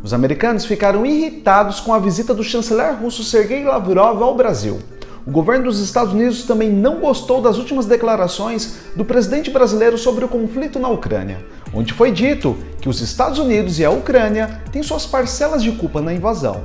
Os americanos ficaram irritados com a visita do chanceler russo Sergei Lavrov ao Brasil. O governo dos Estados Unidos também não gostou das últimas declarações do presidente brasileiro sobre o conflito na Ucrânia, onde foi dito que os Estados Unidos e a Ucrânia têm suas parcelas de culpa na invasão.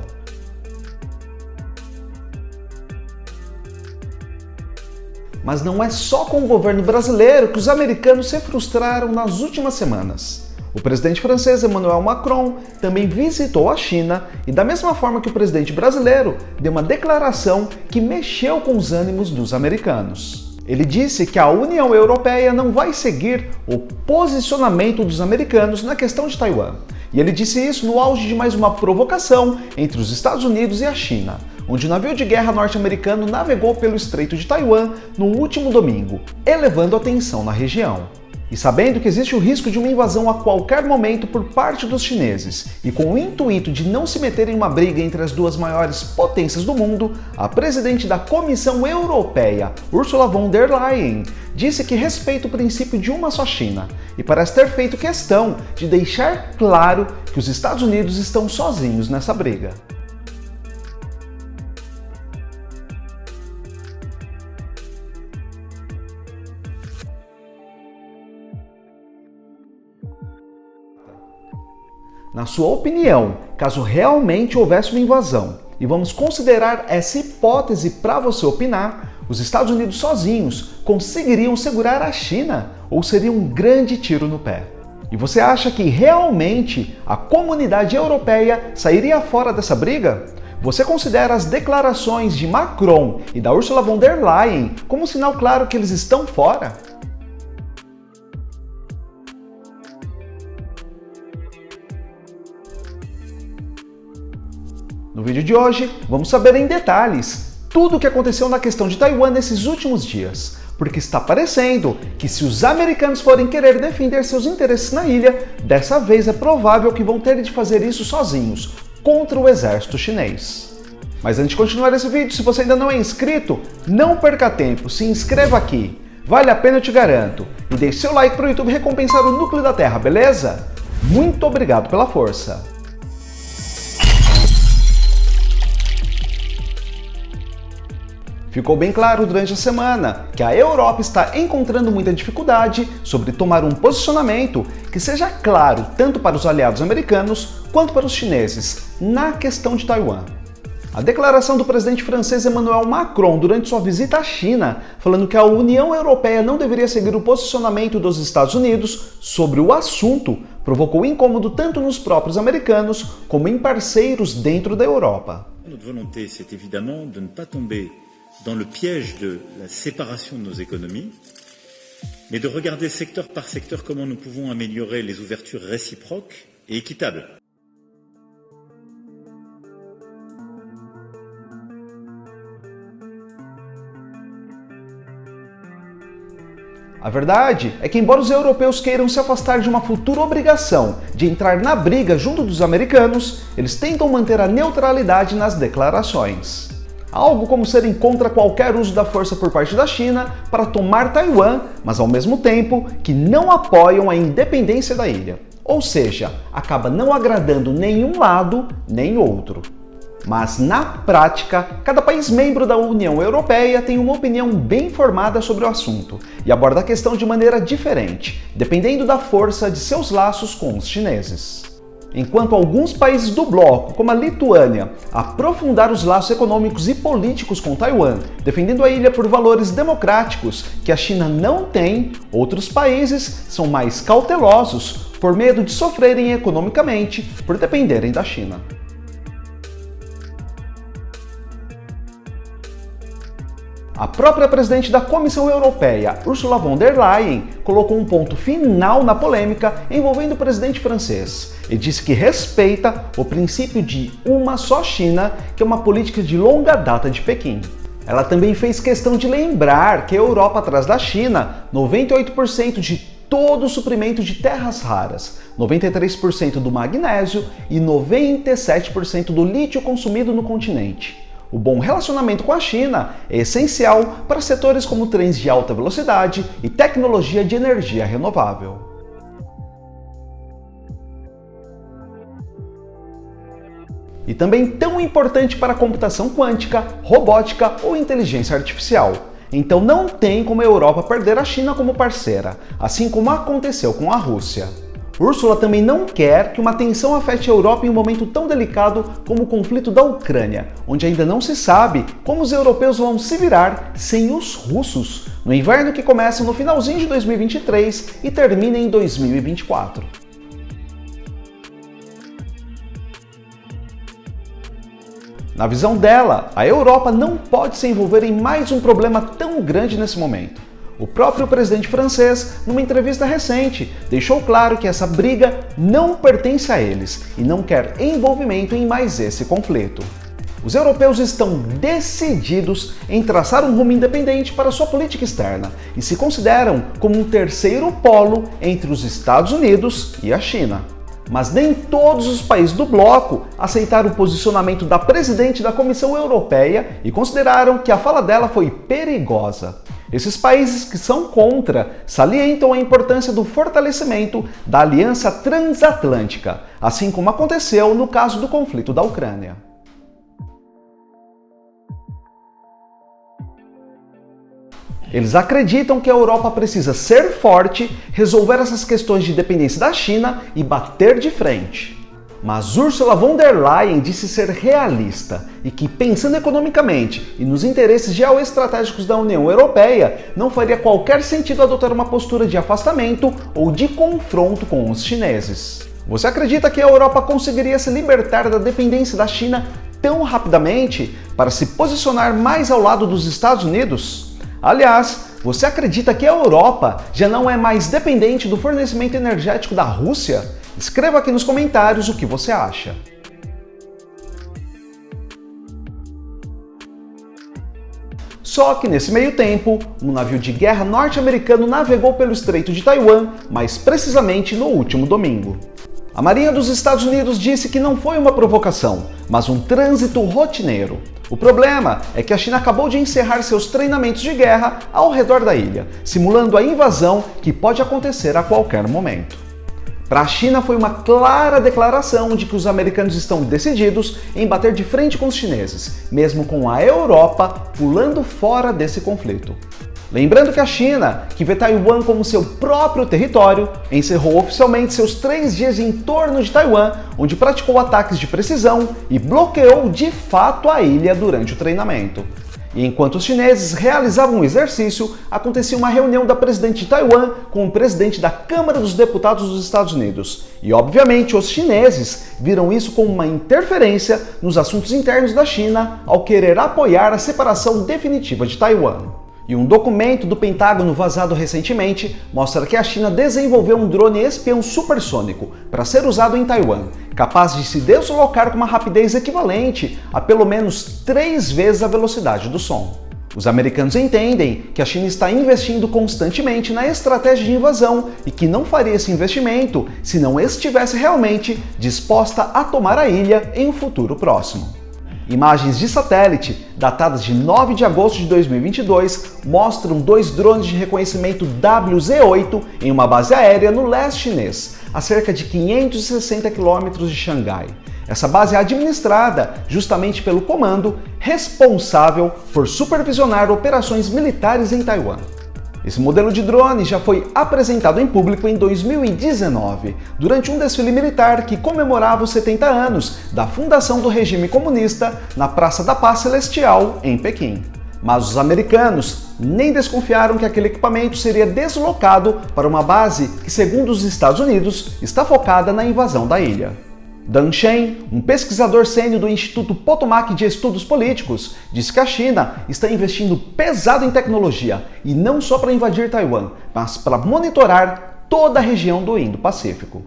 Mas não é só com o governo brasileiro que os americanos se frustraram nas últimas semanas. O presidente francês Emmanuel Macron também visitou a China e, da mesma forma que o presidente brasileiro, deu uma declaração que mexeu com os ânimos dos americanos. Ele disse que a União Europeia não vai seguir o posicionamento dos americanos na questão de Taiwan. E ele disse isso no auge de mais uma provocação entre os Estados Unidos e a China, onde o navio de guerra norte-americano navegou pelo Estreito de Taiwan no último domingo, elevando a tensão na região. E sabendo que existe o risco de uma invasão a qualquer momento por parte dos chineses, e com o intuito de não se meter em uma briga entre as duas maiores potências do mundo, a presidente da Comissão Europeia, Ursula von der Leyen, disse que respeita o princípio de uma só China, e parece ter feito questão de deixar claro que os Estados Unidos estão sozinhos nessa briga. Na sua opinião, caso realmente houvesse uma invasão, e vamos considerar essa hipótese para você opinar, os Estados Unidos sozinhos conseguiriam segurar a China ou seria um grande tiro no pé? E você acha que realmente a comunidade europeia sairia fora dessa briga? Você considera as declarações de Macron e da Ursula von der Leyen como um sinal claro que eles estão fora? No vídeo de hoje, vamos saber em detalhes tudo o que aconteceu na questão de Taiwan nesses últimos dias, porque está parecendo que se os americanos forem querer defender seus interesses na ilha, dessa vez é provável que vão ter de fazer isso sozinhos, contra o exército chinês. Mas antes de continuar esse vídeo, se você ainda não é inscrito, não perca tempo, se inscreva aqui, vale a pena eu te garanto, e deixe seu like para o YouTube recompensar o núcleo da Terra, beleza? Muito obrigado pela força! Ficou bem claro durante a semana que a Europa está encontrando muita dificuldade sobre tomar um posicionamento que seja claro tanto para os aliados americanos quanto para os chineses na questão de Taiwan. A declaração do presidente francês Emmanuel Macron durante sua visita à China, falando que a União Europeia não deveria seguir o posicionamento dos Estados Unidos sobre o assunto, provocou incômodo tanto nos próprios americanos como em parceiros dentro da Europa. Notre volonté, c'est évidemment de ne pas tomber dans le piège de la séparation de nos économies, mais de regarder secteur par secteur comment nous pouvons améliorer les ouvertures réciproques et équitables. A verdade é que, embora os europeus queiram se afastar de uma futura obrigação de entrar na briga junto dos americanos, eles tentam manter a neutralidade nas declarações. Algo como serem contra qualquer uso da força por parte da China para tomar Taiwan, mas ao mesmo tempo que não apoiam a independência da ilha. Ou seja, acaba não agradando nenhum lado nem outro. Mas na prática, cada país membro da União Europeia tem uma opinião bem formada sobre o assunto e aborda a questão de maneira diferente, dependendo da força de seus laços com os chineses. Enquanto alguns países do bloco, como a Lituânia, aprofundaram os laços econômicos e políticos com Taiwan, defendendo a ilha por valores democráticos que a China não tem, outros países são mais cautelosos por medo de sofrerem economicamente por dependerem da China. A própria presidente da Comissão Europeia, Ursula von der Leyen, colocou um ponto final na polêmica envolvendo o presidente francês e disse que respeita o princípio de uma só China, que é uma política de longa data de Pequim. Ela também fez questão de lembrar que a Europa traz da China 98% de todo o suprimento de terras raras, 93% do magnésio e 97% do lítio consumido no continente. O bom relacionamento com a China é essencial para setores como trens de alta velocidade e tecnologia de energia renovável. e também tão importante para a computação quântica, robótica ou inteligência artificial. Então não tem como a Europa perder a China como parceira, assim como aconteceu com a Rússia. Ursula também não quer que uma tensão afete a Europa em um momento tão delicado como o conflito da Ucrânia, onde ainda não se sabe como os europeus vão se virar sem os russos, no inverno que começa no finalzinho de 2023 e termina em 2024. Na visão dela, a Europa não pode se envolver em mais um problema tão grande nesse momento. O próprio presidente francês, numa entrevista recente, deixou claro que essa briga não pertence a eles e não quer envolvimento em mais esse conflito. Os europeus estão decididos em traçar um rumo independente para sua política externa e se consideram como um terceiro polo entre os Estados Unidos e a China. Mas nem todos os países do bloco aceitaram o posicionamento da presidente da Comissão Europeia e consideraram que a fala dela foi perigosa. Esses países que são contra salientam a importância do fortalecimento da aliança transatlântica, assim como aconteceu no caso do conflito da Ucrânia. Eles acreditam que a Europa precisa ser forte, resolver essas questões de dependência da China e bater de frente. Mas Ursula von der Leyen disse ser realista e que, pensando economicamente e nos interesses geoestratégicos da União Europeia, não faria qualquer sentido adotar uma postura de afastamento ou de confronto com os chineses. Você acredita que a Europa conseguiria se libertar da dependência da China tão rapidamente para se posicionar mais ao lado dos Estados Unidos? Aliás, você acredita que a Europa já não é mais dependente do fornecimento energético da Rússia? Escreva aqui nos comentários o que você acha. Só que nesse meio tempo, um navio de guerra norte-americano navegou pelo Estreito de Taiwan, mais precisamente no último domingo. A Marinha dos Estados Unidos disse que não foi uma provocação, mas um trânsito rotineiro. O problema é que a China acabou de encerrar seus treinamentos de guerra ao redor da ilha, simulando a invasão que pode acontecer a qualquer momento. Para a China foi uma clara declaração de que os americanos estão decididos em bater de frente com os chineses, mesmo com a Europa pulando fora desse conflito. Lembrando que a China, que vê Taiwan como seu próprio território, encerrou oficialmente seus 3 dias em torno de Taiwan, onde praticou ataques de precisão e bloqueou de fato a ilha durante o treinamento. E enquanto os chineses realizavam o exercício, acontecia uma reunião da presidente de Taiwan com o presidente da Câmara dos Deputados dos Estados Unidos. E obviamente os chineses viram isso como uma interferência nos assuntos internos da China ao querer apoiar a separação definitiva de Taiwan. E um documento do Pentágono vazado recentemente mostra que a China desenvolveu um drone espião supersônico para ser usado em Taiwan, capaz de se deslocar com uma rapidez equivalente a pelo menos 3 vezes a velocidade do som. Os americanos entendem que a China está investindo constantemente na estratégia de invasão e que não faria esse investimento se não estivesse realmente disposta a tomar a ilha em um futuro próximo. Imagens de satélite, datadas de 9 de agosto de 2022, mostram 2 drones de reconhecimento WZ-8 em uma base aérea no leste chinês, a cerca de 560 quilômetros de Xangai. Essa base é administrada justamente pelo comando responsável por supervisionar operações militares em Taiwan. Esse modelo de drone já foi apresentado em público em 2019, durante um desfile militar que comemorava os 70 anos da fundação do regime comunista na Praça da Paz Celestial, em Pequim. Mas os americanos nem desconfiaram que aquele equipamento seria deslocado para uma base que, segundo os Estados Unidos, está focada na invasão da ilha. Dan Shen, um pesquisador sênior do Instituto Potomac de Estudos Políticos, disse que a China está investindo pesado em tecnologia, e não só para invadir Taiwan, mas para monitorar toda a região do Indo-Pacífico.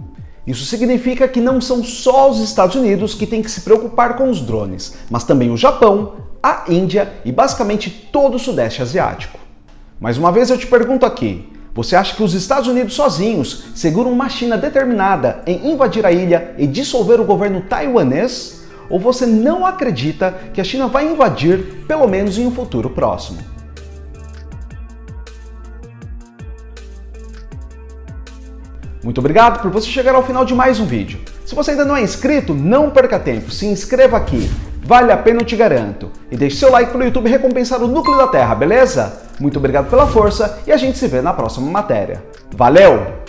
Isso significa que não são só os Estados Unidos que têm que se preocupar com os drones, mas também o Japão, a Índia e basicamente todo o Sudeste Asiático. Mais uma vez eu te pergunto aqui, você acha que os Estados Unidos sozinhos seguram uma China determinada em invadir a ilha e dissolver o governo taiwanês? Ou você não acredita que a China vai invadir, pelo menos em um futuro próximo? Muito obrigado por você chegar ao final de mais um vídeo. Se você ainda não é inscrito, não perca tempo, se inscreva aqui. Vale a pena, eu te garanto. E deixe seu like para o YouTube recompensar o núcleo da Terra, beleza? Muito obrigado pela força e a gente se vê na próxima matéria. Valeu!